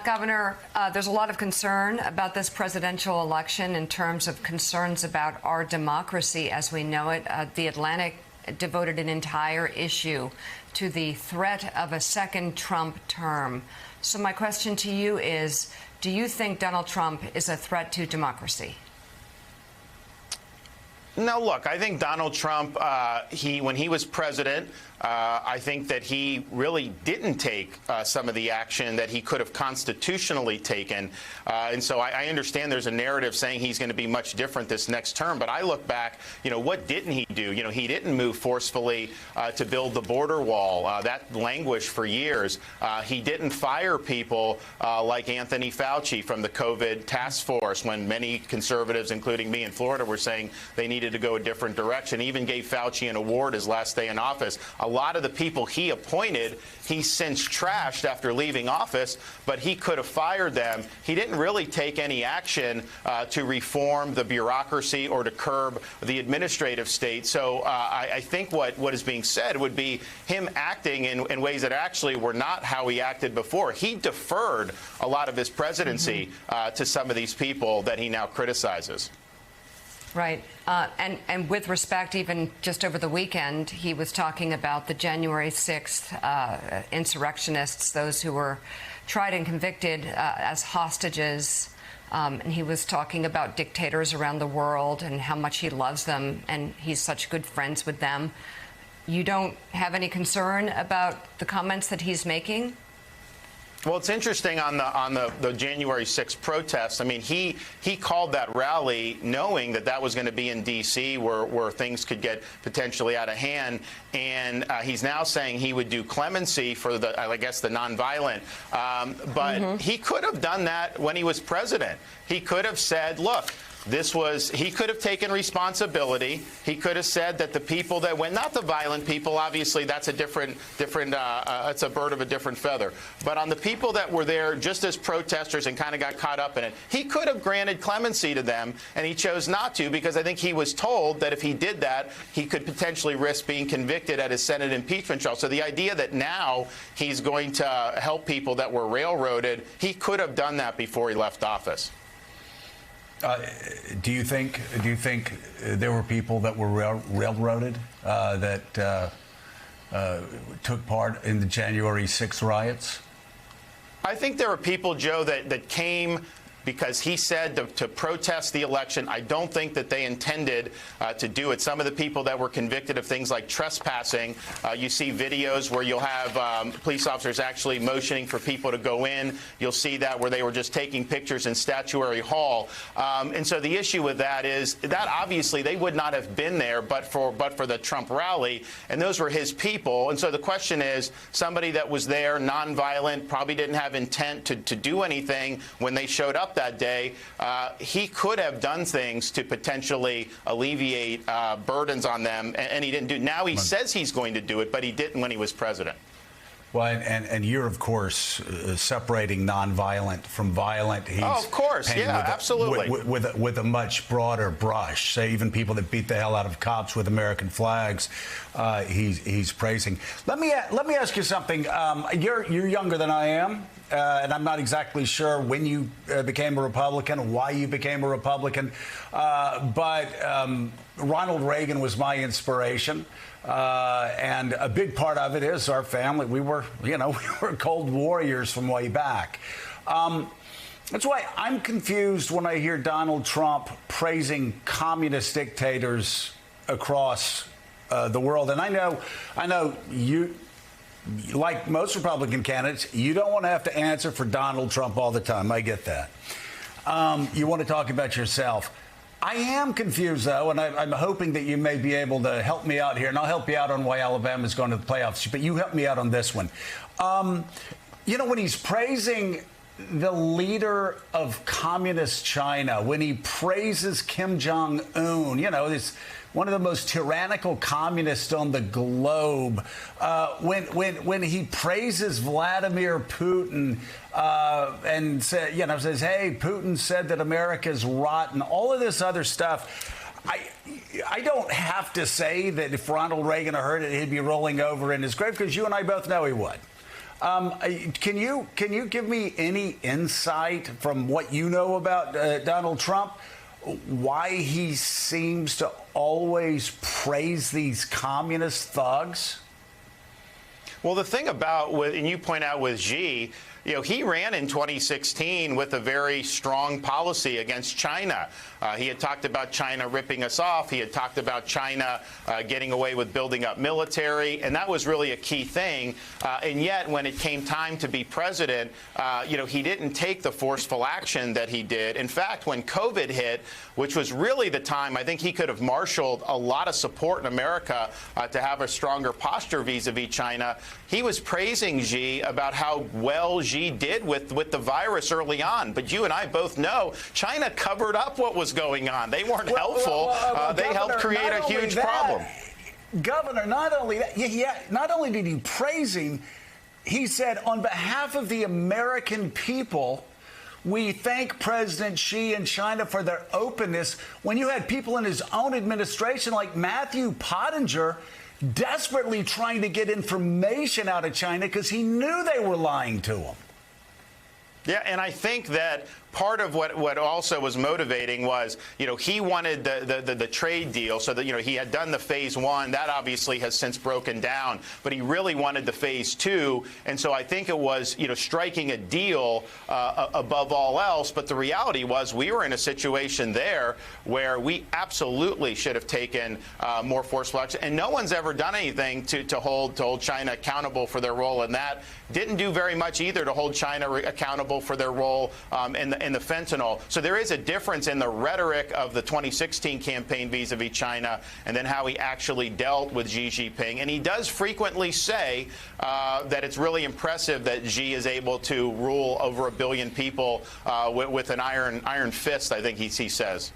Governor, there's a lot of concern about this presidential election in terms of concerns about our democracy as we know it. The Atlantic devoted an entire issue to the threat of a second Trump term. So my question to you is, do you think Donald Trump is a threat to democracy? No, look, I think Donald Trump, when he was president, I think that he really didn't take some of the action that he could have constitutionally taken. And so I understand there's a narrative saying he's going to be much different this next term. But I look back, what didn't he do? He didn't move forcefully to build the border wall. That languished for years. He didn't fire people like Anthony Fauci from the COVID task force when many conservatives, including me in Florida, were saying they needed to go a different direction. He even gave Fauci an award his last day in office. A lot of the people he appointed, he since trashed after leaving office, but he could have fired them. He didn't really take any action to reform the bureaucracy or to curb the administrative state. So I think what is being said would be him acting in ways that actually were not how he acted before. He deferred a lot of his presidency to some of these people that he now criticizes. Right. And with respect, even just over the weekend, he was talking about the January 6th insurrectionists, those who were tried and convicted as hostages. And he was talking about dictators around the world and how much he loves them and he's such good friends with them. You don't have any concern about the comments that he's making? Well, it's interesting on the January 6th protests. I mean, he called that rally knowing that was going to be in D.C. where things could get potentially out of hand. And he's now saying he would do clemency for the nonviolent. But he could have done that when he was president. He could have said, look, he could have taken responsibility. He could have said that the people that went, not the violent people, obviously that's a it's a bird of a different feather. But on the people that were there just as protesters and kind of got caught up in it, he could have granted clemency to them, and he chose not to because I think he was told that if he did that, he could potentially risk being convicted at his Senate impeachment trial. So the idea that now he's going to help people that were railroaded, he could have done that before he left office. Do you think there were people that were railroaded that took part in the January 6th riots? I think there were people, Joe, that came because he said to protest the election. I don't think that they intended to do it. Some of the people that were convicted of things like trespassing, you see videos where you'll have police officers actually motioning for people to go in. You'll see that where they were just taking pictures in Statuary Hall. And so the issue with that is that obviously they would not have been there but for the Trump rally, and those were his people. And so the question is, somebody that was there, nonviolent, probably didn't have intent to do anything when they showed up that day, he could have done things to potentially alleviate burdens on them, and he didn't do it. Now he says he's going to do it, but he didn't when he was president. Well, and you're, of course, separating nonviolent from violent. Of course. Yeah, absolutely. With a much broader brush. Say even people that beat the hell out of cops with American flags, he's praising. Let me ask you something. You're younger than I am. And I'm not exactly sure when you became a Republican, why you became a Republican. But Ronald Reagan was my inspiration. And a big part of it is our family. We were Cold Warriors from way back. That's why I'm confused when I hear Donald Trump praising communist dictators across the world. And I know you, like most Republican candidates, you don't want to have to answer for Donald Trump all the time. I get that. You want to talk about yourself. I am confused, though, and I'm hoping that you may be able to help me out here, and I'll help you out on why Alabama's going to the playoffs, but you help me out on this one. When he's praising the leader of communist China, when he praises Kim Jong-un, this one of the most tyrannical communists on the globe, when he praises Vladimir Putin and says, hey, Putin said that America's rotten, all of this other stuff. I don't have to say that if Ronald Reagan heard it, he'd be rolling over in his grave, because you and I both know he would. Can you give me any insight from what you know about Donald Trump, why he seems to always praise these communist thugs? Well, the thing about, and you point out with Xi, he ran in 2016 with a very strong policy against China. He had talked about China ripping us off. He had talked about China getting away with building up military, and that was really a key thing. And yet, when it came time to be president, he didn't take the forceful action that he did. In fact, when COVID hit, which was really the time I think he could have marshaled a lot of support in America to have a stronger posture vis-a-vis China, he was praising Xi about how well Xi did with the virus early on. But you and I both know China covered up what was going on. They weren't helpful. They helped create a huge problem. Governor, not only that, not only did he praise him, he said, on behalf of the American people, we thank President Xi and China for their openness. When you had people in his own administration like Matthew Pottinger desperately trying to get information out of China because he knew they were lying to him. Yeah, and I think that part of what also was motivating was, he wanted the trade deal so that, he had done the phase one. That obviously has since broken down. But he really wanted the phase two. And so I think it was, striking a deal above all else. But the reality was we were in a situation there where we absolutely should have taken more forceful action. And no one's ever done anything to hold China accountable for their role in that. Didn't do very much either to hold China accountable for their role in the fentanyl. So there is a difference in the rhetoric of the 2016 campaign vis-a-vis China and then how he actually dealt with Xi Jinping. And he does frequently say that it's really impressive that Xi is able to rule over 1 billion people with an iron fist, I think he says.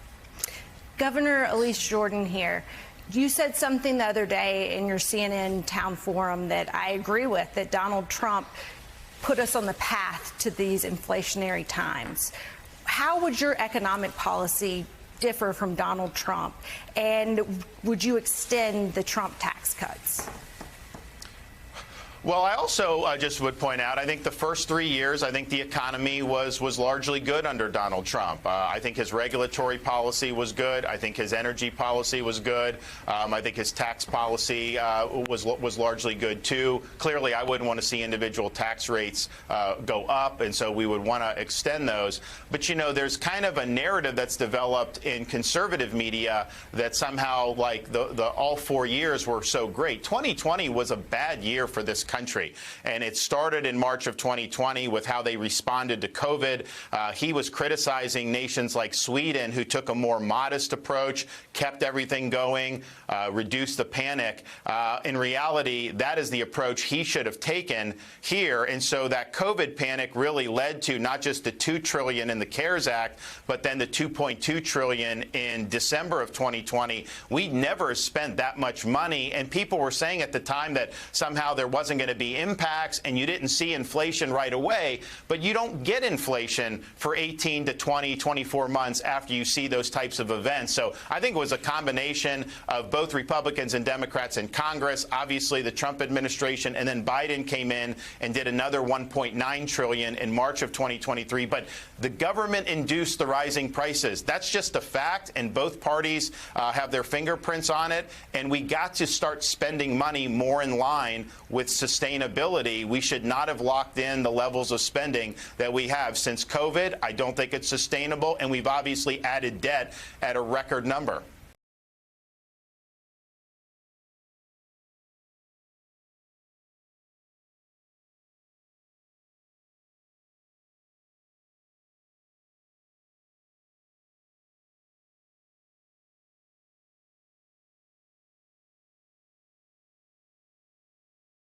Governor Elise Jordan here. You said something the other day in your CNN Town Forum that I agree with, that Donald Trump put us on the path to these inflationary times. How would your economic policy differ from Donald Trump? And would you extend the Trump tax cuts? Well, I also just would point out, I think the first 3 years, I think the economy was largely good under Donald Trump. I think his regulatory policy was good. I think his energy policy was good. I think his tax policy was largely good, too. Clearly, I wouldn't want to see individual tax rates go up, and so we would want to extend those. But, there's kind of a narrative that's developed in conservative media that somehow, like, the all 4 years were so great. 2020 was a bad year for this country. And it started in March of 2020 with how they responded to COVID. He was criticizing nations like Sweden, who took a more modest approach, kept everything going, reduced the panic. In reality, that is the approach he should have taken here. And so that COVID panic really led to not just the $2 trillion in the CARES Act, but then the $2.2 trillion in December of 2020. We never spent that much money. And people were saying at the time that somehow there wasn't going to be impacts and you didn't see inflation right away. But you don't get inflation for 18 to 20, 24 months after you see those types of events. So I think it was a combination of both Republicans and Democrats in Congress, obviously the Trump administration, and then Biden came in and did another $1.9 trillion in March of 2023. But the government induced the rising prices. That's just a fact, and both parties have their fingerprints on it. And we got to start spending money more in line with sustainability. We should not have locked in the levels of spending that we have since COVID. I don't think it's sustainable, and we've obviously added debt at a record number.